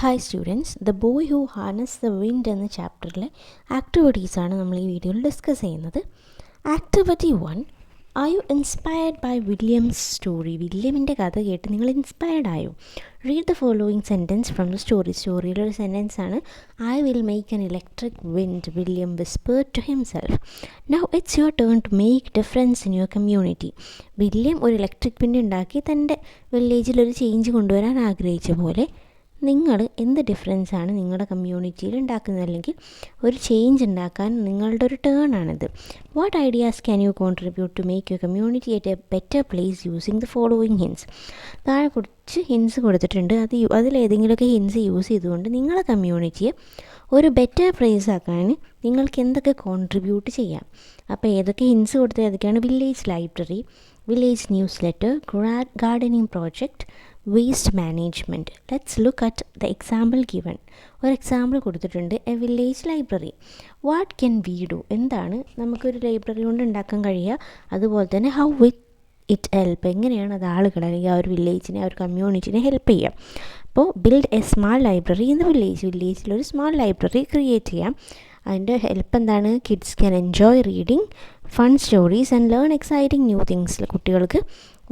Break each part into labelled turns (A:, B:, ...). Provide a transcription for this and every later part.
A: Hi students, the boy who harness the wind എന്ന ചാപ്റ്ററിലെ ആക്ടിവിറ്റീസാണ് നമ്മൾ ഈ വീഡിയോയിൽ ഡിസ്കസ് ചെയ്യുന്നത്. Activity 1, are you inspired by William's story? വില്യമിൻ്റെ കഥ കേട്ട് നിങ്ങൾ ഇൻസ്പയർഡ് ആയോ? Read the following sentence from the story. സ്റ്റോറിയിലെ ഒരു സെൻറ്റൻസ് ആണ്, I will make an electric wind, William whispered to himself. Now it's your turn to make difference in your community. William ഒരു electric wind ഉണ്ടാക്കി തൻ്റെ വില്ലേജിൽ ഒരു change കൊണ്ടുവരാൻ ആഗ്രഹിച്ച പോലെ നിങ്ങൾ എന്ത് ഡിഫറൻസാണ് നിങ്ങളുടെ കമ്മ്യൂണിറ്റിയിൽ ഉണ്ടാക്കുന്നത്, അല്ലെങ്കിൽ ഒരു ചേഞ്ച് ഉണ്ടാക്കാൻ നിങ്ങളുടെ ഒരു ടേൺ ആണിത്. What ideas can you contribute to make your community at a better place using the following hints? താഴെ കുറച്ച് ഹിൻസ് കൊടുത്തിട്ടുണ്ട്. അതിലേതെങ്കിലുമൊക്കെ ഹിൻസ് യൂസ് ചെയ്തുകൊണ്ട് നിങ്ങളുടെ കമ്മ്യൂണിറ്റിയെ ഒരു ബെറ്റർ പ്ലേസ് ആക്കാൻ നിങ്ങൾക്ക് എന്തൊക്കെ കോൺട്രിബ്യൂട്ട് ചെയ്യാം. അപ്പോൾ ഏതൊക്കെ ഹിൻസ് കൊടുത്തത് ഏതൊക്കെയാണ്? Village library, village newsletter, gardening project, waste management. Let's look at the example given. ഒരു എക്സാമ്പിൾ കൊടുത്തിട്ടുണ്ട്, A village library. What can we do? എന്താണ് നമുക്കൊരു ലൈബ്രറി കൊണ്ട് ഉണ്ടാക്കാൻ കഴിയുക? അതുപോലെ തന്നെ ഹൗ വിൽ ഇറ്റ് ഹെൽപ്പ്? എങ്ങനെയാണ് അത് ആളുകളെ അല്ലെങ്കിൽ ആ ഒരു വില്ലേജിനെ, ആ ഒരു കമ്മ്യൂണിറ്റിനെ ഹെൽപ്പ് ചെയ്യുക? അപ്പോൾ build a small library in the വില്ലേജിലൊരു സ്മാൾ ലൈബ്രറി ക്രിയേറ്റ് ചെയ്യാം. അതിൻ്റെ ഹെൽപ്പ് എന്താണ്? Kids can enjoy reading fun stories and learn exciting new things. കുട്ടികൾക്ക്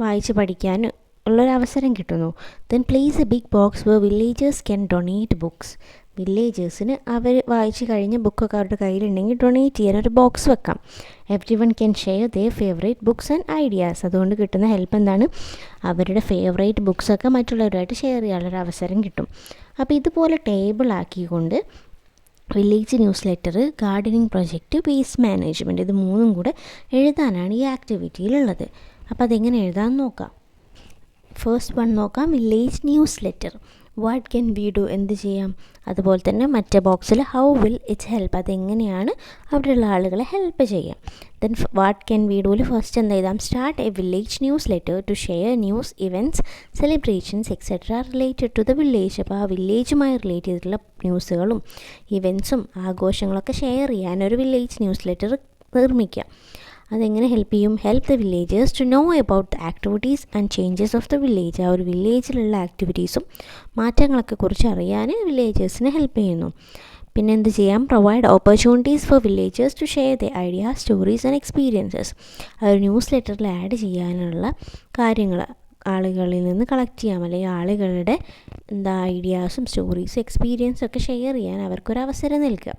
A: വായിച്ച് പഠിക്കാൻ ഉള്ളൊരവസരം കിട്ടുന്നു. Then place a big box where villagers can donate books. വില്ലേജേഴ്സിന് അവർ വായിച്ച് കഴിഞ്ഞ ബുക്കൊക്കെ അവരുടെ കയ്യിലുണ്ടെങ്കിൽ ഡൊണേറ്റ് ചെയ്യാൻ ഒരു ബോക്സ് വെക്കാം. Everyone can share their favourite books and ideas. അതുകൊണ്ട് കിട്ടുന്ന ഹെൽപ്പ് എന്താണ്? അവരുടെ ഫേവറേറ്റ് ബുക്സൊക്കെ മറ്റുള്ളവരുമായിട്ട് ഷെയർ ചെയ്യാനുള്ളൊരു അവസരം കിട്ടും. അപ്പോൾ ഇതുപോലെ ടേബിൾ ആക്കിക്കൊണ്ട് village newsletter, gardening project, waste management, ഇത് മൂന്നും കൂടെ എഴുതാനാണ് ഈ ആക്ടിവിറ്റിയിലുള്ളത്. അപ്പോൾ അതെങ്ങനെ എഴുതാമെന്ന് നോക്കാം. ഫസ്റ്റ് വൺ നോക്കാം, village news letter. What can we do? എന്ത് ചെയ്യാം? അതുപോലെ തന്നെ മറ്റേ ബോക്സിൽ ഹൗ വിൽ ഇറ്റ് ഹെൽപ്പ്? അതെങ്ങനെയാണ് അവിടെയുള്ള ആളുകളെ ഹെൽപ്പ് ചെയ്യാം. ദെൻ വാട്ട് ക്യാൻ വി ഡുവിൽ ഫസ്റ്റ് എന്ത് എഴുതാം? Start a village newsletter to share news, events, celebrations etcetera related to the village. അപ്പോൾ ആ വില്ലേജുമായി റിലേറ്റ് ചെയ്തിട്ടുള്ള ന്യൂസുകളും ഇവൻറ്റ്സും ആഘോഷങ്ങളൊക്കെ ഷെയർ ചെയ്യാൻ ഒരു വില്ലേജ് ന്യൂസ് ലെറ്റർ നിർമ്മിക്കാം. അതെങ്ങനെ ഹെൽപ്പ് ചെയ്യും? Help the villagers to know about the activities and changes of the village. ആ ഒരു വില്ലേജിലുള്ള ആക്ടിവിറ്റീസും മാറ്റങ്ങളൊക്കെ കുറിച്ച് അറിയാൻ വില്ലേജേഴ്സിനെ ഹെൽപ്പ് ചെയ്യുന്നു. പിന്നെ എന്ത് ചെയ്യാം? Provide opportunities for villagers to share the ideas, stories and experiences. ആ ഒരു ന്യൂസ് ലെറ്ററിൽ ആഡ് ചെയ്യാനുള്ള കാര്യങ്ങൾ ആളുകളിൽ നിന്ന് കളക്ട് ചെയ്യാം, അല്ലെങ്കിൽ ആളുകളുടെ ഐഡിയാസും സ്റ്റോറീസും എക്സ്പീരിയൻസും ഒക്കെ ഷെയർ ചെയ്യാൻ അവർക്കൊരവസരം നൽകുക.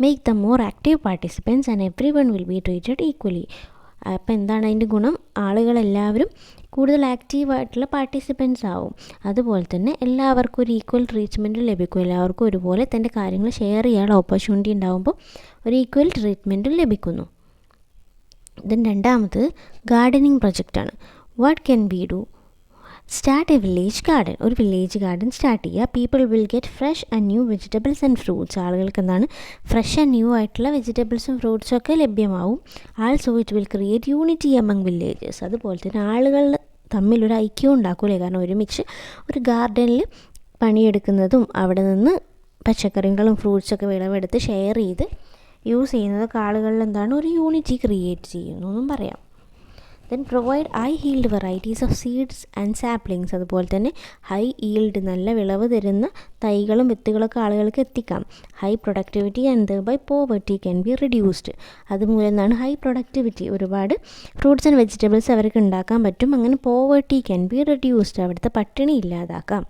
A: Make the more active participants and every one will be treated equally. അപ്പോൾ എന്താണ് അതിൻ്റെ ഗുണം? ആളുകളെല്ലാവരും കൂടുതൽ ആക്റ്റീവായിട്ടുള്ള പാർട്ടിസിപ്പൻസ് ആവും. അതുപോലെ തന്നെ എല്ലാവർക്കും ഒരു ഈക്വൽ ട്രീറ്റ്മെൻറ്റ് ലഭിക്കും. എല്ലാവർക്കും ഒരുപോലെ തൻ്റെ കാര്യങ്ങൾ ഷെയർ ചെയ്യാനുള്ള ഓപ്പർച്യൂണിറ്റി ഉണ്ടാകുമ്പോൾ ഒരു ഈക്വൽ ട്രീറ്റ്മെൻറ്റും ലഭിക്കുന്നു. ദെൻ രണ്ടാമത് ഗാർഡനിങ് പ്രൊജക്റ്റാണ്. What can we do? Start a village garden. ഒരു വില്ലേജ് ഗാർഡൻ സ്റ്റാർട്ട് ചെയ്യുക. People will get fresh and new vegetables and fruits. ആളുകൾക്ക് എന്താണ്? ഫ്രഷ് ആൻഡ് ന്യൂ ആയിട്ടുള്ള വെജിറ്റബിൾസും ഫ്രൂട്ട്സും ഒക്കെ ലഭ്യമാവും. Also it will create unity among villagers. അതുപോലെ തന്നെ ആളുകൾ തമ്മിലൊരു ഐക്യം ഉണ്ടാക്കൂലേ? കാരണം ഒരുമിച്ച് ഒരു ഗാർഡനിൽ പണിയെടുക്കുന്നതും അവിടെ നിന്ന് പച്ചക്കറികളും ഫ്രൂട്ട്സൊക്കെ വിളവെടുത്ത് ഷെയർ ചെയ്ത് യൂസ് ചെയ്യുന്നതൊക്കെ ആളുകളിൽ എന്താണ്? ഒരു യൂണിറ്റി ക്രിയേറ്റ് ചെയ്യുന്നു എന്നും പറയാം. Then provide high yield varieties of seeds and saplings. അതുപോലെ തന്നെ ഹൈ ഈൽഡ്, നല്ല വിളവ് തരുന്ന തൈകളും വിത്തുകളൊക്കെ ആളുകൾക്ക് എത്തിക്കാം. High productivity and by poverty can be reduced. അതുമൂലം എന്താണ്? ഹൈ പ്രൊഡക്ടിവിറ്റി, ഒരുപാട് ഫ്രൂട്ട്സ് ആൻഡ് വെജിറ്റബിൾസ് അവർക്ക് ഉണ്ടാക്കാൻ പറ്റും. അങ്ങനെ പോവർട്ടി ക്യാൻ ബി റിഡ്യൂസ്ഡ്, അവിടുത്തെ പട്ടിണി ഇല്ലാതാക്കാം.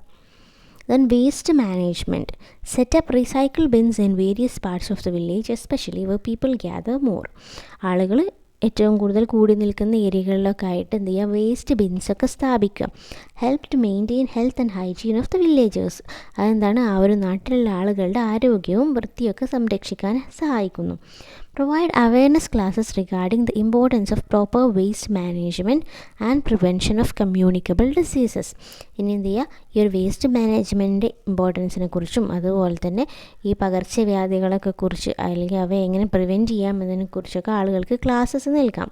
A: Then waste management. Set up recycle bins in various parts of the village, especially where people gather more. ആളുകൾ ഏറ്റവും കൂടുതൽ കൂടി നിൽക്കുന്ന ഏരിയകളിലൊക്കെ ആയിട്ട് എന്ത് ചെയ്യുക? വേസ്റ്റ് ബിൻസൊക്കെ സ്ഥാപിക്കുക. Help to maintain health and hygiene of the villagers. അതെന്താണ്? ആ ഒരു നാട്ടിലുള്ള ആളുകളുടെ ആരോഗ്യവും വൃത്തിയൊക്കെ സംരക്ഷിക്കാൻ സഹായിക്കുന്നു. Provide awareness classes regarding the importance of proper waste management and prevention of communicable diseases. ഇനി എന്ത് ചെയ്യുക? ഈ ഒരു വേസ്റ്റ് മാനേജ്മെൻറ്റിൻ്റെ ഇമ്പോർട്ടൻസിനെ കുറിച്ചും അതുപോലെ തന്നെ ഈ പകർച്ചവ്യാധികളൊക്കെ കുറിച്ച്, അല്ലെങ്കിൽ അവയെ എങ്ങനെ പ്രിവെൻറ്റ് ചെയ്യാം എന്നതിനെക്കുറിച്ചൊക്കെ ആളുകൾക്ക് ക്ലാസ്സസ് നൽകാം.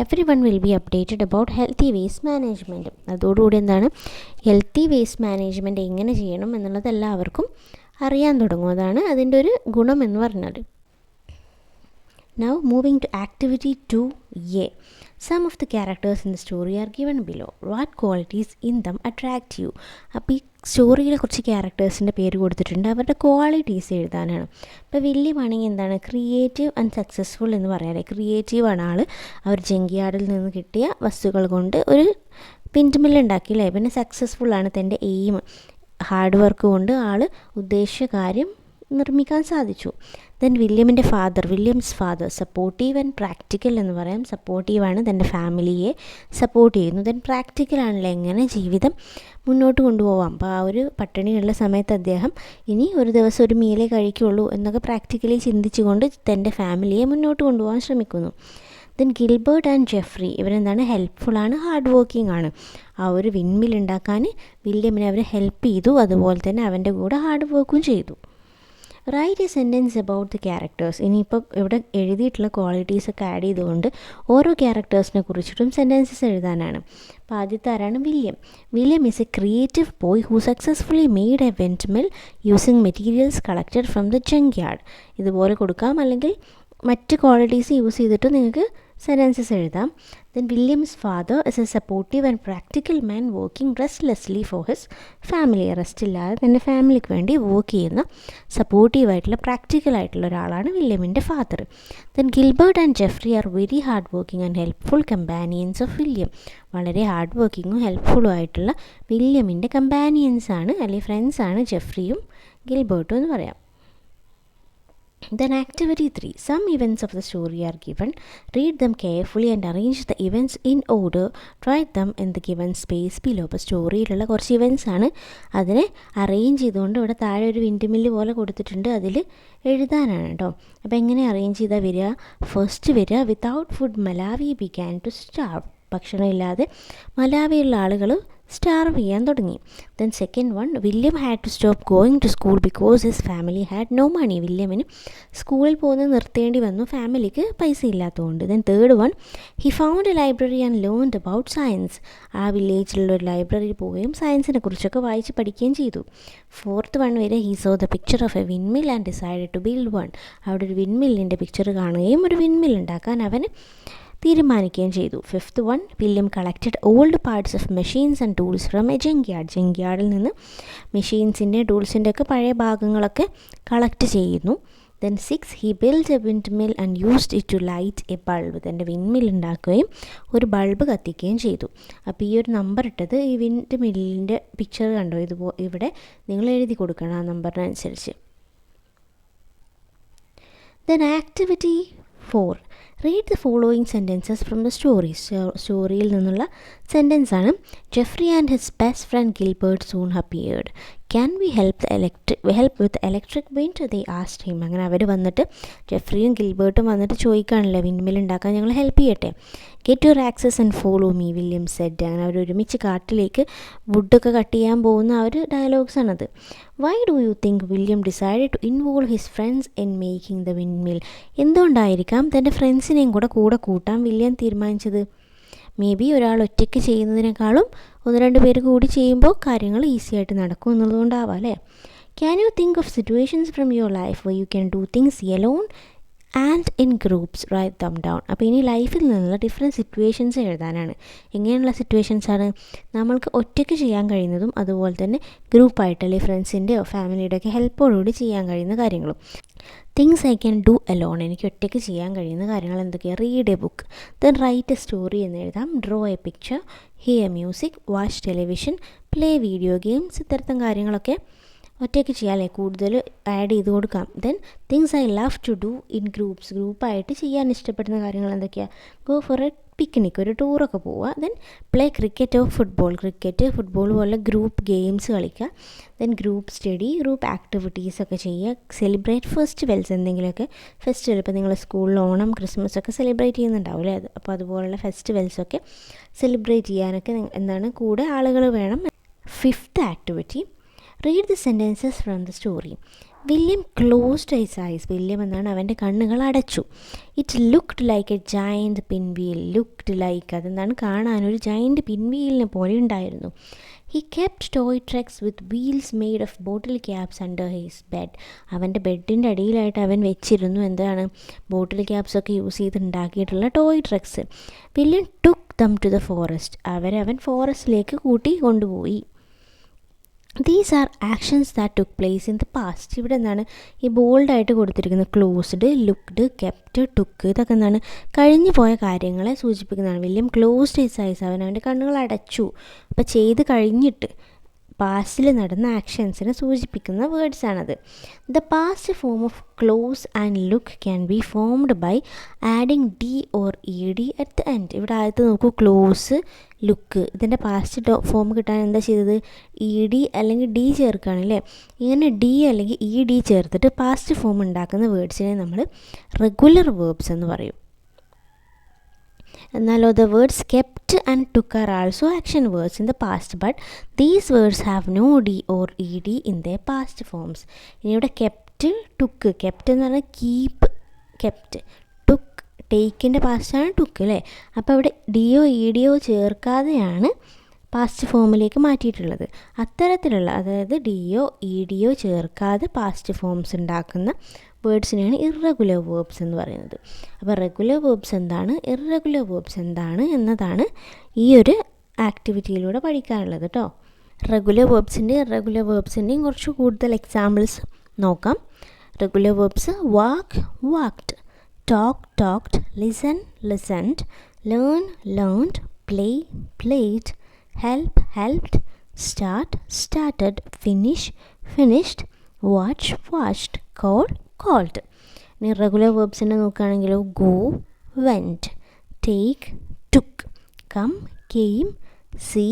A: Every one will be updated about healthy waste management. അതോടുകൂടി എന്താണ്? ഹെൽത്തി വേസ്റ്റ് മാനേജ്മെൻറ്റ് എങ്ങനെ ചെയ്യണം എന്നുള്ളത് എല്ലാവർക്കും അറിയാൻ തുടങ്ങും. അതാണ് അതിൻ്റെ ഒരു ഗുണം എന്ന് പറഞ്ഞത്. Now moving to activity 2A. Some of the characters in the story are given below. What qualities in them attract you? അപ്പോൾ ഈ സ്റ്റോറിയിൽ കുറച്ച് ക്യാരക്ടേഴ്സിൻ്റെ പേര് കൊടുത്തിട്ടുണ്ട്, അവരുടെ ക്വാളിറ്റീസ് എഴുതാനാണ്. ഇപ്പോൾ വില്യം ആണെങ്കിൽ എന്താണ്, ക്രിയേറ്റീവ് ആൻഡ് സക്സസ്ഫുൾ എന്ന് പറയാല്ലേ. ക്രിയേറ്റീവാണ് ആൾ, അവർ ജങ്ക്യാർഡിൽ നിന്ന് കിട്ടിയ വസ്തുക്കൾ കൊണ്ട് ഒരു വിൻഡ് ഉണ്ടാക്കി അല്ലേ. പിന്നെ സക്സസ്ഫുള്ളാണ്, തൻ്റെ എയിം ഹാർഡ് വർക്ക് കൊണ്ട് ആൾ ഉദ്ദേശിച്ച കാര്യം നിർമ്മിക്കാൻ സാധിച്ചു. Then William's father supportive and practical എന്ന് പറയാം. സപ്പോർട്ടീവാണ്, തൻ്റെ ഫാമിലിയെ സപ്പോർട്ട് ചെയ്യുന്നു. ദെൻ പ്രാക്ടിക്കലാണല്ലോ, എങ്ങനെ ജീവിതം മുന്നോട്ട് കൊണ്ടുപോകാം. അപ്പോൾ ആ ഒരു പട്ടിണിയുള്ള സമയത്ത് അദ്ദേഹം ഇനി ഒരു ദിവസം ഒരു മീലേ കഴിക്കുള്ളൂ എന്നൊക്കെ പ്രാക്ടിക്കലി ചിന്തിച്ചുകൊണ്ട് തൻ്റെ ഫാമിലിയെ മുന്നോട്ട് കൊണ്ടുപോകാൻ ശ്രമിക്കുന്നു. ദെൻ ഗിൽബർട്ട് ആൻഡ് ജെഫ്രി ഇവരെന്താണ്, ഹെൽപ്ഫുള്ളാണ്, ഹാർഡ് വർക്കിംഗ് ആണ്. ആ ഒരു വിൻമിൽ ഉണ്ടാക്കാൻ വില്യമിനെ അവർ ഹെൽപ്പ് ചെയ്തു, അതുപോലെ തന്നെ അവൻ്റെ കൂടെ ഹാർഡ് വർക്കും ചെയ്തു. Write a sentence about the characters. ഇനിയിപ്പോൾ ഇവിടെ എഴുതിയിട്ടുള്ള ക്വാളിറ്റീസൊക്കെ ആഡ് ചെയ്തുകൊണ്ട് ഓരോ ക്യാരക്ടേഴ്സിനെ കുറിച്ചിട്ടും സെൻറ്റൻസസ് എഴുതാനാണ്. അപ്പോൾ ആദ്യത്തെ ആരാണ്, William is A creative boy who successfully made A wind mill using materials collected from the junk yard. ഇതുപോലെ കൊടുക്കാം, അല്ലെങ്കിൽ മറ്റ് ക്വാളിറ്റീസ് യൂസ് ചെയ്തിട്ട് നിങ്ങൾക്ക് സെൻറ്റൻസസ് എഴുതാം. Then William's father is a supportive and practical man working restlessly for his family. Rest ഇല്ലാതെ തൻ്റെ ഫാമിലിക്ക് വേണ്ടി വർക്ക് ചെയ്യുന്ന സപ്പോർട്ടീവായിട്ടുള്ള പ്രാക്ടിക്കലായിട്ടുള്ള ഒരാളാണ് വില്യമിൻ്റെ father. Then Gilbert and Jeffrey are very hard working and helpful companions of William. വളരെ ഹാർഡ് വർക്കിങ്ങും ഹെൽപ്ഫുള്ളും ആയിട്ടുള്ള വില്യമിൻ്റെ കമ്പാനിയൻസാണ്, അല്ലെങ്കിൽ ഫ്രണ്ട്സാണ് ജെഫ്രിയും ഗിൽബർട്ടും എന്ന് പറയാം. Then activity 3. Some events of the story are given. Read them carefully and arrange the events in order. Write them in the given space below. അപ്പോൾ സ്റ്റോറിയിലുള്ള കുറച്ച് ഇവൻറ്റ്സ് ആണ്, അതിനെ അറേഞ്ച് ചെയ്തുകൊണ്ട് ഇവിടെ താഴെ ഒരു വിൻഡ് മില്ല് പോലെ കൊടുത്തിട്ടുണ്ട്, അതിൽ എഴുതാനാണ് കേട്ടോ. അപ്പോൾ എങ്ങനെ അറേഞ്ച് ചെയ്താൽ വരിക, ഫസ്റ്റ് വരിക, without food Malawi began to starve. ഭക്ഷണമില്ലാതെ മലാവിയുള്ള ആളുകൾ സ്റ്റാർവ് ചെയ്യാൻ തുടങ്ങി. Then second one, William had to stop going to school because his family had no money. വില്യമിന് സ്കൂളിൽ പോകുന്നത് നിർത്തേണ്ടി വന്നു, ഫാമിലിക്ക് പൈസ ഇല്ലാത്തതുകൊണ്ട്. Then third one, he found a library and learned about science. ആ വില്ലേജിലുള്ള ഒരു ലൈബ്രറിയിൽ പോവുകയും സയൻസിനെ കുറിച്ചൊക്കെ വായിച്ച് പഠിക്കുകയും ചെയ്തു. ഫോർത്ത് വൺ വരെ, he saw the picture of a windmill and decided to build one. അവിടെ ഒരു വിൻമില്ലിൻ്റെ പിക്ചർ കാണുകയും ഒരു വിൻമിൽ ഉണ്ടാക്കാൻ അവന് തീരുമാനിക്കുകയും ചെയ്തു. Fifth one, William collected old parts of machines and tools from a ജങ്ക്യാർഡിൽ നിന്ന് മെഷീൻസിൻ്റെ ടൂൾസിൻ്റെ ഒക്കെ പഴയ ഭാഗങ്ങളൊക്കെ കളക്ട് ചെയ്യുന്നു. Then 6, he build a windmill and used it to light a bulb. തൻ്റെ വിൻഡ് മിൽ ഉണ്ടാക്കുകയും ഒരു ബൾബ് കത്തിക്കുകയും ചെയ്തു. അപ്പോൾ ഈ ഒരു നമ്പർ ഇട്ടത്, ഈ വിൻഡ് മില്ലിൻ്റെ പിക്ചർ കണ്ടോ, ഇവിടെ നിങ്ങൾ എഴുതി കൊടുക്കണം ആ നമ്പറിനനുസരിച്ച്. Then activity 4. Read the following sentences from the story. സ്റ്റോറിയിൽ നിന്നുള്ള സെൻറ്റൻസാണ്. Jeffrey and his best friend Gilbert soon appeared. Can we help with electric wind they asked him. അങ്ങനെ അവർ വന്നിട്ട്, ജെഫ്രിയും ഗിൽബർട്ടും വന്നിട്ട് ചോദിക്കുകയാണല്ലോ, വിൻഡ് മിൽ ഉണ്ടാക്കാൻ ഞങ്ങൾ ഹെൽപ്പ് ചെയ്യട്ടെ. Get your axes and follow me, William said. അങ്ങനെ അവർ ഒരുമിച്ച് കാട്ടിലേക്ക് വുഡൊക്കെ കട്ട് ചെയ്യാൻ പോകുന്ന ആ ഒരു ഡയലോഗ്സാണത്. Why do you think William decided to involve his friends in making the windmill. എന്തുകൊണ്ടായിരിക്കാം തൻ്റെ ഫ്രണ്ട്സിനെയും കൂടെ കൂട്ടാൻ വില്യം തീരുമാനിച്ചത്? മേ ബി ഒരാൾ ഒറ്റയ്ക്ക് ചെയ്യുന്നതിനേക്കാളും 1-2 പേര് കൂടി ചെയ്യുമ്പോൾ കാര്യങ്ങൾ ഈസി ആയിട്ട് നടക്കും എന്നുള്ളതുകൊണ്ടാവാം അല്ലേ. Can you think of situations from your life why you can do things alone and in groups, write them down. അപ്പോൾ ഇനി ലൈഫിൽ നിന്നുള്ള ഡിഫറെൻറ്റ് സിറ്റുവേഷൻസ് എഴുതാനാണ്. എങ്ങനെയുള്ള സിറ്റുവേഷൻസാണ്? നമ്മൾക്ക് ഒറ്റയ്ക്ക് ചെയ്യാൻ കഴിയുന്നതും അതുപോലെ തന്നെ ഗ്രൂപ്പായിട്ട്, അല്ലെങ്കിൽ ഫ്രണ്ട്സിൻ്റെയോ ഫാമിലിയുടെ ഒക്കെ ഹെൽപ്പോടുകൂടി ചെയ്യാൻ കഴിയുന്ന കാര്യങ്ങളും. Things I can do alone, എനിക്ക് ഒറ്റയ്ക്ക് ചെയ്യാൻ കഴിയുന്ന കാര്യങ്ങൾ എന്തൊക്കെയാണ്? Read a book, then write a story എന്ന് എഴുതാം. Draw a picture, hear music, watch television, play video games. ഇത്തരത്തിലും കാര്യങ്ങളൊക്കെ ഒറ്റയ്ക്ക് ചെയ്യാം അല്ലേ, കൂടുതൽ ആഡ് ചെയ്ത് കൊടുക്കാം. Then things I love to do in ഗ്രൂപ്പായിട്ട് ചെയ്യാൻ ഇഷ്ടപ്പെടുന്ന കാര്യങ്ങൾ എന്തൊക്കെയാണ്? ഗോ ഫോർ എ പിക്നിക്, ഒരു ടൂറൊക്കെ പോവുക. Then play cricket or football പോലെ ഗ്രൂപ്പ് ഗെയിംസ് കളിക്കുക. ദെൻ ഗ്രൂപ്പ് സ്റ്റഡി, ഗ്രൂപ്പ് ആക്ടിവിറ്റീസൊക്കെ ചെയ്യുക. സെലിബ്രേറ്റ് ഫെസ്റ്റിവൽസ്, എന്തെങ്കിലുമൊക്കെ ഫെസ്റ്റിവൽ, ഇപ്പോൾ നിങ്ങൾ സ്കൂളിൽ ഓണം ക്രിസ്മസ് ഒക്കെ സെലിബ്രേറ്റ് ചെയ്യുന്നുണ്ടാവില്ലേ, അപ്പോൾ അതുപോലുള്ള ഫെസ്റ്റിവൽസൊക്കെ സെലിബ്രേറ്റ് ചെയ്യാനൊക്കെ എന്താണ് കൂടെ ആളുകൾ വേണം. Fifth activity, read the sentences from the story. William closed his eyes. William എന്നാണ് അവൻ്റെ കണ്ണുകൾ അടച്ചു. It looked like A giant pinwheel. Looked like, അതെന്താണ്, കാണാനൊരു ജയൻറ്റ് പിൻവീലിനെ പോലെ ഉണ്ടായിരുന്നു. He kept toy trucks with wheels made of bottle caps under his bed. അവൻ്റെ ബെഡിൻ്റെ അടിയിലായിട്ട് അവൻ വെച്ചിരുന്നു എന്താണ്, ബോട്ടിൽ ക്യാപ്സൊക്കെ യൂസ് ചെയ്ത് ഉണ്ടാക്കിയിട്ടുള്ള toy trucks. William took them to the forest. അവൻ ഫോറസ്റ്റിലേക്ക് കൂട്ടി കൊണ്ടുപോയി. These are actions that took place in the past. ഇവിടെ എന്താണ് ഈ ബോൾഡായിട്ട് കൊടുത്തിരിക്കുന്നത്? Closed, looked, kept, took. ഇതൊക്കെ എന്താണ്? കഴിഞ്ഞു പോയ കാര്യങ്ങളെ സൂചിപ്പിക്കുന്നതാണ്. വില്യം ക്ലോസ്ഡ് ഹിസ് ഐസ്, അവൻ്റെ കണ്ണുകൾ അടച്ചു. അപ്പോൾ ചെയ്ത് കഴിഞ്ഞിട്ട് പാസ്റ്റിൽ നടന്ന ആക്ഷൻസിനെ സൂചിപ്പിക്കുന്ന വേർഡ്സാണത്. The past form of close and look can be formed by adding D or E D at the end. ഇവിടെ ആദ്യത്തെ നോക്കൂ, ക്ലോസ്, ലുക്ക്. ഇതിൻ്റെ പാസ്റ്റ് ഫോം കിട്ടാൻ എന്താ ചെയ്തത്? ഇ ഡി അല്ലെങ്കിൽ ഡി ചേർക്കുകയാണ് അല്ലേ. ഇങ്ങനെ ഡി അല്ലെങ്കിൽ ഇ ഡി ചേർത്തിട്ട് പാസ്റ്റ് ഫോം ഉണ്ടാക്കുന്ന വേർഡ്സിനെ നമ്മൾ റെഗുലർ വേർബ്സ് എന്ന് പറയും. എന്നാലോ the words kept and took are also action words in the past, but these words have no D or E D in the past forms. ഇനി ഇവിടെ kept, took. Kept എന്ന് പറഞ്ഞാൽ കീപ്പ്, കെപ്റ്റ്. ടുക്ക്, ടേക്കിൻ്റെ പാസ്റ്റാണ് took അല്ലേ. അപ്പോൾ ഇവിടെ ഡിയോ ഇ ഡിയോ ചേർക്കാതെയാണ് പാസ്റ്റ് ഫോമിലേക്ക് മാറ്റിയിട്ടുള്ളത്. അത്തരത്തിലുള്ള, അതായത് ഡിയോ ഇ ഡിയോ ചേർക്കാതെ പാസ്റ്റ് ഫോംസ് ഉണ്ടാക്കുന്ന വേർഡ്സിനെയാണ് ഇറഗുലർ വേർബ്സ് എന്ന് പറയുന്നത്. അപ്പോൾ റെഗുലർ വേർബ്സ് എന്താണ്, ഇറഗുലർ വേർബ്സ് എന്താണ് എന്നതാണ് ഈ ഒരു ആക്ടിവിറ്റിയിലൂടെ പഠിക്കാനുള്ളത് കേട്ടോ. റെഗുലർ വേർബ്സിൻ്റെയും ഇറഗുലർ വേർബ്സിൻ്റെയും കുറച്ച് കൂടുതൽ എക്സാമ്പിൾസ് നോക്കാം. Regular verbs walk, walked, talk, talked, listen, listened, learn, learned, play, played, help, helped, start, started, finish, finished, watch, watched, call, called. ഇനി റെഗുലർ വേർബ്സിനെ നോക്കുകയാണെങ്കിലോ go, went, take, took, come, came, see,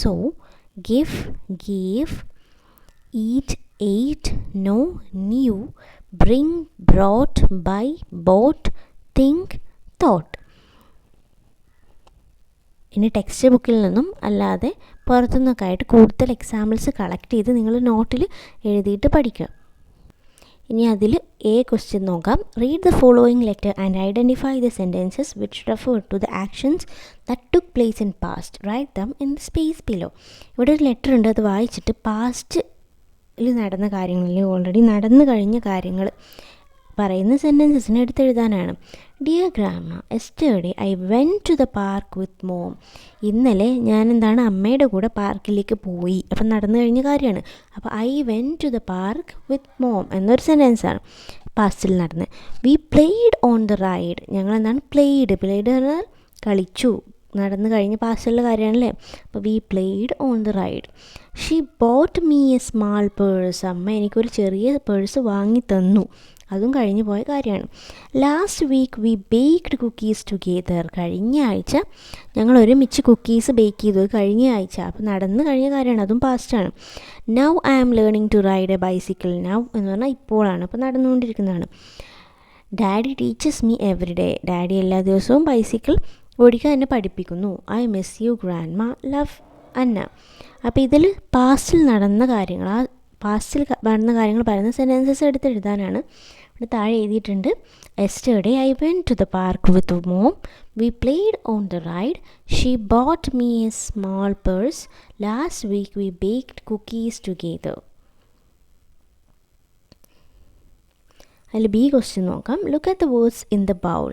A: saw, give, gave, eat, ate, know, knew, bring, brought, buy, bought, think, thought. ഇനി text ബുക്കിൽ നിന്നും അല്ലാതെ പുറത്തുനിന്നൊക്കെ ആയിട്ട് കൂടുതൽ examples collect ചെയ്ത് നിങ്ങൾ നോട്ടിൽ എഴുതിയിട്ട് പഠിക്കുക. ഇനി അതിൽ ക്വസ്റ്റ്യൻ നോക്കാം. Read the following letter and identify the sentences which refer to the actions that took place in past. Write them in the space below. ഇവിടെ ഒരു ലെറ്റർ ഉണ്ട്, അത് വായിച്ചിട്ട് പാസ്റ്റിൽ നടന്ന കാര്യങ്ങൾ, അല്ലെങ്കിൽ ഓൾറെഡി നടന്നു കഴിഞ്ഞ കാര്യങ്ങൾ പറയുന്ന സെൻറ്റൻസസിനെ എടുത്തെഴുതാനാണ്. Dear gramma, yesterday I went to the park with mom. ഇന്നലെ ഞാൻ അമ്മയുടെ കൂടെ പാർക്കിലേക്ക് പോയി. അപ്പം നടന്നു കഴിഞ്ഞ കാര്യമാണ്. അപ്പോൾ I went to the park with mom എന്നൊരു സെൻറ്റൻസാണ് പാസ്റ്റിൽ നടന്നത്. We played on the ride. ഞങ്ങൾ പ്ലേഡ് പറഞ്ഞാൽ കളിച്ചു, നടന്നു കഴിഞ്ഞ് പാസ്റ്റുള്ള കാര്യമാണല്ലേ. അപ്പോൾ we played on the ride. She bought me a small purse. അമ്മ എനിക്കൊരു ചെറിയ പേഴ്സ് വാങ്ങി തന്നു, അതും കഴിഞ്ഞു പോയ കാര്യമാണ്. Last week we baked cookies together. കഴിഞ്ഞ ആഴ്ച ഞങ്ങൾ ഒരുമിച്ച് കുക്കീസ് ബേക്ക് ചെയ്തു, കഴിഞ്ഞ ആഴ്ച. അപ്പോൾ നടന്ന് കഴിഞ്ഞ കാര്യമാണ്, അതും പാസ്റ്റാണ്. Now I am learning to ride a bicycle. Now എന്ന് പറഞ്ഞാൽ ഇപ്പോഴാണ്, അപ്പോൾ നടന്നുകൊണ്ടിരിക്കുന്നതാണ്. Daddy teaches me every day. Daddy എല്ലാ ദിവസവും ബൈസിക്കിൾ ഓടിക്കാൻ എന്നെ പഠിപ്പിക്കുന്നു. I miss you grandma, love Anna. അപ്പോൾ ഇതിൽ പാസ്റ്റിൽ നടന്ന കാര്യങ്ങൾ, ആ പാസ്റ്റിൽ നടന്ന കാര്യങ്ങൾ പറയുന്ന സെൻറ്റൻസസ് എടുത്തെഴുതാനാണ്. ഇവിടെ താഴെ എഴുതിയിട്ടുണ്ട്. Yesterday I went to the park with mom. We played on the ride. She bought me a small purse. Last week we baked cookies together. അതിൽ ബി ക്വസ്റ്റ്യൻ നോക്കാം. Look at the words in the bowl.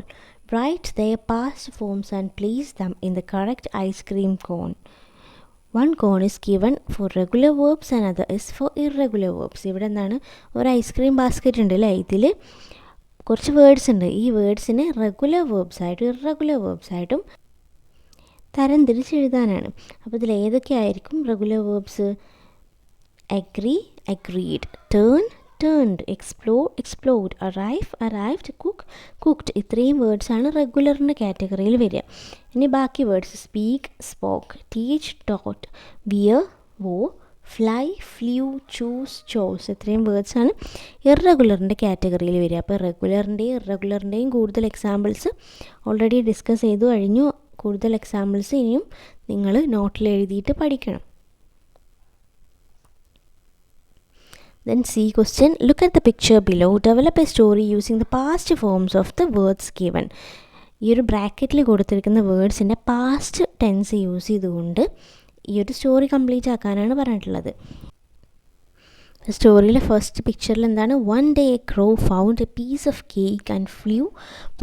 A: Write their past forms and place them in the correct ice cream cone. One cone is given for regular verbs and another is for irregular verbs. ഇവിടെ ഒരു ice cream basket ഉണ്ട് അല്ലേ. ഇതിൽ കുറച്ച് words ഉണ്ട്. ഈ വേർഡ്സിനെ regular verbs ആയിട്ടും ഇറഗുലർ വേർബ്സ് ആയിട്ടും തരം തിരിച്ചെഴുതാനാണ്. അപ്പോൾ ഇതിൽ ഏതൊക്കെയായിരിക്കും regular verbs? Agree, agreed, turn, turned, explore, explored, arrive, arrived, cook, cooked. ഇത്രയും വേർഡ്സാണ് റെഗുലറിൻ്റെ കാറ്റഗറിയിൽ വരിക. ഇനി ബാക്കി words speak, spoke, teach, taught, wear, wore, fly, flew, choose, chose. ഇത്രയും വേർഡ്സാണ് ഇറഗുലറിൻ്റെ കാറ്റഗറിയിൽ വരിക. അപ്പോൾ റെഗുലറിൻ്റെയും ഇറഗുലറിൻ്റെയും കൂടുതൽ എക്സാമ്പിൾസ് ഓൾറെഡി ഡിസ്കസ് ചെയ്തു കഴിഞ്ഞു. കൂടുതൽ എക്സാമ്പിൾസ് ഇനിയും നിങ്ങൾ നോട്ടിൽ എഴുതിയിട്ട് പഠിക്കണം. Then C question. Look at the picture below. Develop a story using the past forms of the words given. ഈ ഒരു ബ്രാക്കറ്റിൽ കൊടുത്തിരിക്കുന്ന വേർഡ്സിൻ്റെ പാസ്റ്റ് ടെൻസ് യൂസ് ചെയ്തുകൊണ്ട് ഈ ഒരു സ്റ്റോറി കംപ്ലീറ്റ് ആക്കാനാണ് പറഞ്ഞിട്ടുള്ളത്. സ്റ്റോറിയിലെ ഫസ്റ്റ് പിക്ചറിൽ one day a crow found a piece of cake and flew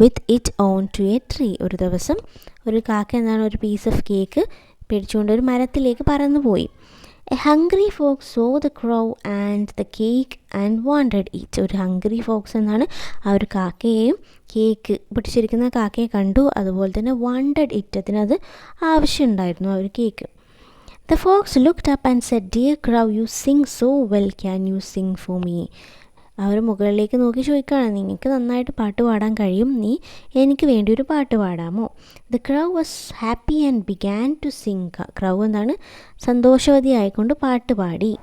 A: with it on to a tree. ഒരു ദിവസം ഒരു കാക്ക ഒരു പീസ് ഓഫ് കേക്ക് പിടിച്ചുകൊണ്ട് ഒരു മരത്തിലേക്ക് പറന്നു പോയി. A hungry fox saw the crow and the cake and wanted it. ഒരു ഹംഗ്രി ഫോക്സ് എന്നാണ് ആ ഒരു കാക്കയെയും കേക്ക് പിടിച്ചിരിക്കുന്ന കാക്കയെ കണ്ടു, അതുപോലെ തന്നെ വാണ്ടഡ് ഇറ്റ്, അതിനത് ആവശ്യമുണ്ടായിരുന്നു ആ ഒരു cake. The fox looked up and said, "Dear crow, you sing so well. Can you sing for me?" അവർ മുകളിലേക്ക് നോക്കി ചോദിക്കുകയാണ്, നിങ്ങൾക്ക് നന്നായിട്ട് പാട്ട് പാടാൻ കഴിയും, നീ എനിക്ക് വേണ്ടി ഒരു പാട്ട് പാടാമോ? The crow was happy and began to sing. Crow എന്താണ് സന്തോഷവതി ആയിക്കൊണ്ട് പാട്ട് പാടി.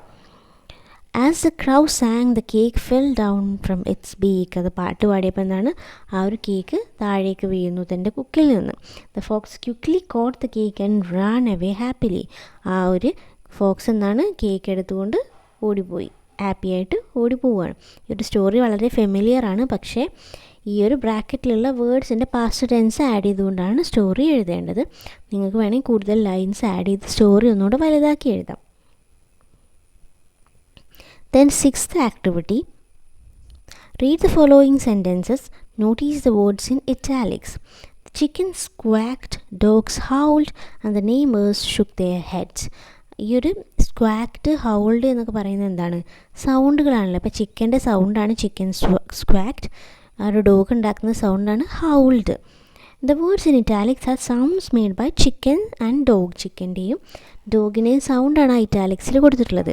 A: As the crow sang the cake fell down from its beak. അത് പാട്ട് പാടിയപ്പോൾ എന്താണ് ആ ഒരു കേക്ക് താഴേക്ക് വീഴുന്നു തൻ്റെ കുക്കിൽ നിന്ന്. The fox quickly caught the cake and ran away happily. ആ ഒരു ഫോക്സ് എന്താണ് കേക്ക് എടുത്തുകൊണ്ട് ഓടിപ്പോയി, ഹാപ്പി ആയിട്ട് ഓടിപ്പോവുകയാണ്. ഈ ഒരു സ്റ്റോറി വളരെ ഫെമിലിയർ ആണ്, പക്ഷേ ഈ ഒരു ബ്രാക്കറ്റിലുള്ള വേർഡ്സിൻ്റെ പാസ്റ്റ് ടെൻസ് ആഡ് ചെയ്തുകൊണ്ടാണ് സ്റ്റോറി എഴുതേണ്ടത്. നിങ്ങൾക്ക് വേണമെങ്കിൽ കൂടുതൽ ലൈൻസ് ആഡ് ചെയ്ത് സ്റ്റോറി ഒന്നുകൂടെ വലുതാക്കി എഴുതാം. Then sixth activity, read the following sentences. Notice the words in italics. The chickens quacked, dogs howled, and the neighbors shook their heads. ഈ ഒരു സ്ക്വാക്ട് ഹൗൾഡ് എന്നൊക്കെ പറയുന്നത് എന്താണ്, സൗണ്ടുകളാണല്ലോ. അപ്പോൾ ചിക്കൻ്റെ സൗണ്ടാണ് ചിക്കൻ സ്ക്വാക്ട്, ആ ഒരു ഡോഗ് ഉണ്ടാക്കുന്ന സൗണ്ടാണ് howled. The words in italics are sounds made by chicken and dog. ചിക്കൻ്റെയും ഡോഗിൻ്റെയും സൗണ്ടാണ് ആ ഇറ്റാലിക്സിൽ കൊടുത്തിട്ടുള്ളത്.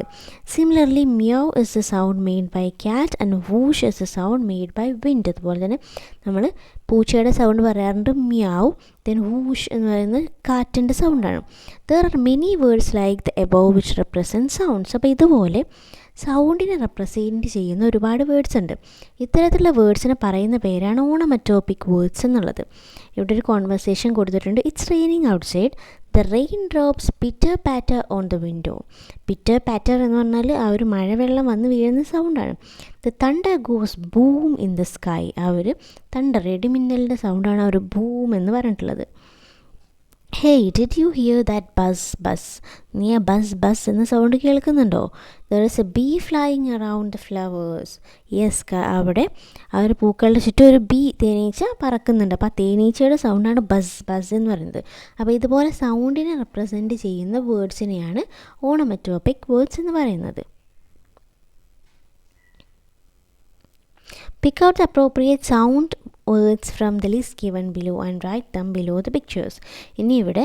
A: Similarly meow is the sound made by cat and whoosh is the sound made by wind. അതുപോലെ തന്നെ നമ്മൾ പൂച്ചയുടെ സൗണ്ട് പറയാറുണ്ട് മ്യാവ്, ദെൻ വൂഷ് എന്ന് പറയുന്നത് കാറ്റിൻ്റെ സൗണ്ടാണ്. There are many words like the above which represent sounds. അപ്പോൾ ഇതുപോലെ സൗണ്ടിനെ റെപ്രസെൻറ്റ് ചെയ്യുന്ന ഒരുപാട് വേർഡ്സ് ഉണ്ട്. ഇത്തരത്തിലുള്ള വേർഡ്സിനെ പറയുന്ന പേരാണ് ഓണമറ്റോപിക് വേർഡ്സ് എന്നുള്ളത്. ഇവിടെ ഒരു കോൺവെർസേഷൻ കൊടുത്തിട്ടുണ്ട്. It's raining outside, the rain drops pitter patter on the window. Pitter patter എന്ന് പറഞ്ഞാൽ ആ ഒരു മഴവെള്ളം വന്ന് വീഴുന്ന സൗണ്ടാണ്. The thunder goes boom in the sky. ആ ഒരു തണ്ടർ ഇടിമിന്നലിൻ്റെ സൗണ്ടാണ് ആ ഒരു ബൂം എന്ന് പറഞ്ഞിട്ടുള്ളത്. Hey, did you hear that buzz buzz? നീ ആ ബസ് ബസ് എന്ന സൗണ്ട് കേൾക്കുന്നുണ്ടോ? There is a bee flying around the flowers. Yes, അവിടെ ആ ഒരു പൂക്കളുടെ ചുറ്റും ഒരു ബീ, തേനീച്ച പറക്കുന്നുണ്ട്. അപ്പോൾ ആ തേനീച്ചയുടെ സൗണ്ടാണ് ബസ് ബസ് എന്ന് പറയുന്നത്. അപ്പോൾ ഇതുപോലെ സൗണ്ടിനെ റെപ്രസെൻറ്റ് ചെയ്യുന്ന വേർഡ്സിനെയാണ് ഓണമറ്റോപിക് വേർഡ്സ് എന്ന് പറയുന്നത്. Pick out the appropriate sound words from the list given below and write them below the pictures. ഇനി ഇവിടെ